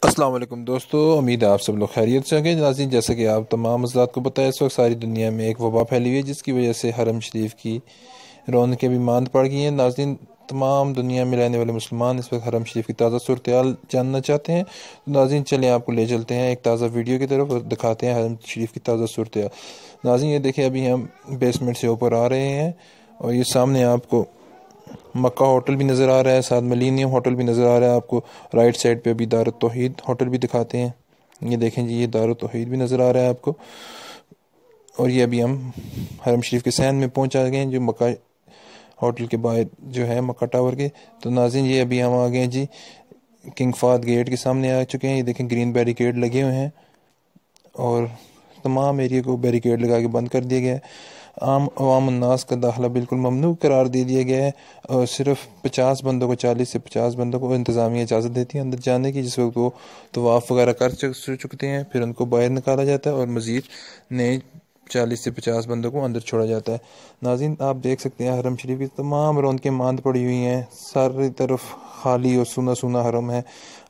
السلام علیکم دوستو، امید ہے آپ سب لوگ خیریت سے ہوں گے۔ ناظرین، جیسا کہ آپ تمام حضرات کو پتہ ہے، اس وقت ساری دنیا میں ایک وبا پھیلی ہوئی ہے جس کی وجہ سے حرم شریف کی رونقیں بھی ماند پڑ گئی ہیں۔ ناظرین، تمام دنیا میں رہنے والے مسلمان اس وقت حرم شریف کی تازہ صورتحال جاننا چاہتے ہیں۔ ناظرین، چلیں آپ کو لے چلتے ہیں ایک تازہ ویڈیو کی طرف اور دکھاتے ہیں حرم شریف کی تازہ صورتحال۔ ناظرین، یہ دیکھیں، ابھی ہم بیسمنٹ سے اوپر آ رہے ہیں اور یہ سامنے آپ کو مکہ ہوٹل بھی نظر آ رہا ہے، ساتھ ملینیم ہوٹل بھی نظر آ رہا ہے۔ آپ کو رائٹ سائڈ پہ ابھی دارالتوحید ہوٹل بھی دکھاتے ہیں۔ یہ دیکھیں جی، یہ دارالتوحید بھی نظر آ رہا ہے آپ کو۔ اور یہ ابھی ہم حرم شریف کے سین میں پہنچا گئے ہیں، جو مکہ ہوٹل کے باہر جو ہے مکہ ٹاور کے۔ تو ناظرین، یہ ابھی ہم آ گئے ہیں جی کنگ فہد گیٹ کے سامنے آ چکے ہیں۔ یہ دیکھیں گرین بیریکیڈ لگے ہوئے ہیں اور تمام ایریا کو بیریکیڈ لگا کے بند کر دیا گیا ہے۔ عام عوام الناس کا داخلہ بالکل ممنوع قرار دے دیا گیا ہے اور صرف 50 بندوں کو 40 سے 50 بندوں کو انتظامیہ اجازت دیتی ہے اندر جانے کی، جس وقت وہ طواف وغیرہ کر چکتے ہیں پھر ان کو باہر نکالا جاتا ہے اور مزید نئے 40 سے 50 بندوں کو اندر چھوڑا جاتا ہے۔ ناظرین، آپ دیکھ سکتے ہیں حرم شریف کی تمام رونقیں ماند پڑی ہوئی ہیں، ساری طرف خالی اور سونا سونا حرم ہے۔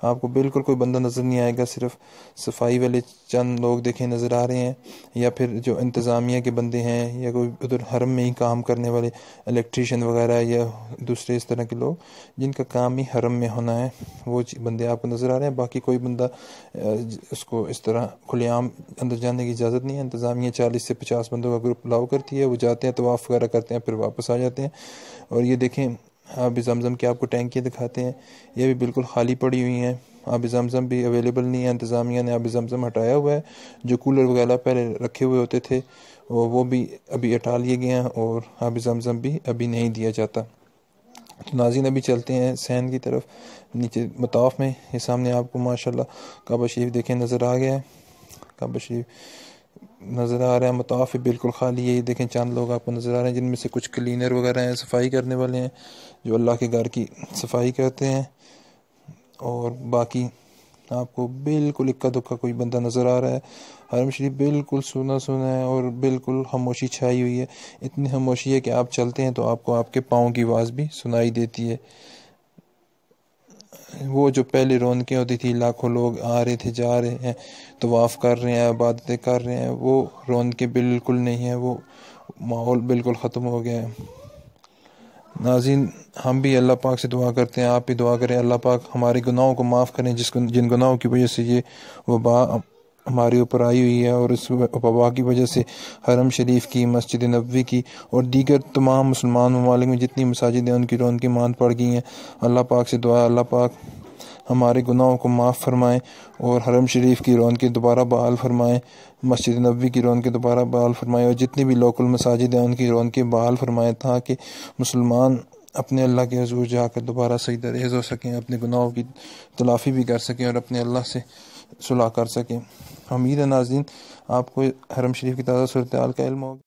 آپ کو بالکل کوئی بندہ نظر نہیں آئے گا، صرف صفائی والے چند لوگ دیکھیں نظر آ رہے ہیں، یا پھر جو انتظامیہ کے بندے ہیں، یا کوئی ادھر حرم میں ہی کام کرنے والے الیکٹریشین وغیرہ یا دوسرے اس طرح کے لوگ جن کا کام ہی حرم میں ہونا ہے، وہ بندے آپ کو نظر آ رہے ہیں۔ باقی کوئی بندہ اس کو اس طرح کھلے عام اندر جانے کی اجازت نہیں ہے۔ انتظامیہ 40 سے 50 بندوں کا گروپ الاؤ کرتی ہے، وہ جاتے ہیں طواف وغیرہ کرتے ہیں پھر واپس آ جاتے ہیں۔ اور یہ دیکھیں آب زمزم کی آپ کو ٹینکیاں دکھاتے ہیں، یہ بھی بالکل خالی پڑی ہوئی ہیں۔ آب زمزم بھی اویلیبل نہیں ہے، انتظامیہ نے آب زمزم ہٹایا ہوا ہے۔ جو کولر وغیرہ پہلے رکھے ہوئے ہوتے تھے وہ بھی ابھی ہٹا لیے گئے ہیں اور آب زمزم بھی ابھی نہیں دیا جاتا۔ تو ناظرین، ابھی چلتے ہیں سین کی طرف نیچے مطاف میں۔ یہ سامنے آپ کو ماشاءاللہ کعبہ شریف دیکھیں نظر آ گیا ہے، کعبہ شریف نظر آ رہا ہے۔ مطاف بالکل خالی ہے، یہ دیکھیں چند لوگ آپ کو نظر آ رہے ہیں جن میں سے کچھ کلینر وغیرہ ہیں، صفائی کرنے والے ہیں جو اللہ کے گھر کی صفائی کرتے ہیں، اور باقی آپ کو بالکل اکا دکا کوئی بندہ نظر آ رہا ہے۔ حرم شریف بالکل سونا سونا ہے اور بالکل خاموشی چھائی ہوئی ہے، اتنی خاموشی ہے کہ آپ چلتے ہیں تو آپ کو آپ کے پاؤں کی آواز بھی سنائی دیتی ہے۔ وہ جو پہلے رونقیں ہوتی تھی، لاکھوں لوگ آ رہے تھے جا رہے ہیں طواف کر رہے ہیں عبادتیں کر رہے ہیں، وہ رونقیں بالکل نہیں ہیں، وہ ماحول بالکل ختم ہو گیا ہے۔ ناظرین، ہم بھی اللہ پاک سے دعا کرتے ہیں، آپ بھی دعا کریں اللہ پاک ہمارے گناہوں کو معاف کریں، جن گناہوں کی وجہ سے یہ وبا ہمارے اوپر آئی ہوئی ہے، اور اس وبا کی وجہ سے حرم شریف کی، مسجد نبوی کی اور دیگر تمام مسلمان ممالک میں جتنی مساجد ہیں ان کی رونقیں ماند پڑ گئی ہیں۔ اللہ پاک سے دعا ہے اللہ پاک ہمارے گناہوں کو معاف فرمائیں اور حرم شریف کی رونقیں دوبارہ بحال فرمائیں، مسجد نبوی کی رونقیں دوبارہ بحال فرمائیں، اور جتنی بھی لوکل مساجد ہیں ان کی رونقیں بحال فرمائیں، تاکہ مسلمان اپنے اللہ کے حضور جا کر دوبارہ سجدہ ریز ہو سکیں، اپنے گناہوں کی تلافی بھی کر سکیں اور اپنے اللہ سے صلح کر سکیں۔ امید ہے ناظرین آپ کو حرم شریف کی تازہ صورتحال کا علم ہوگا۔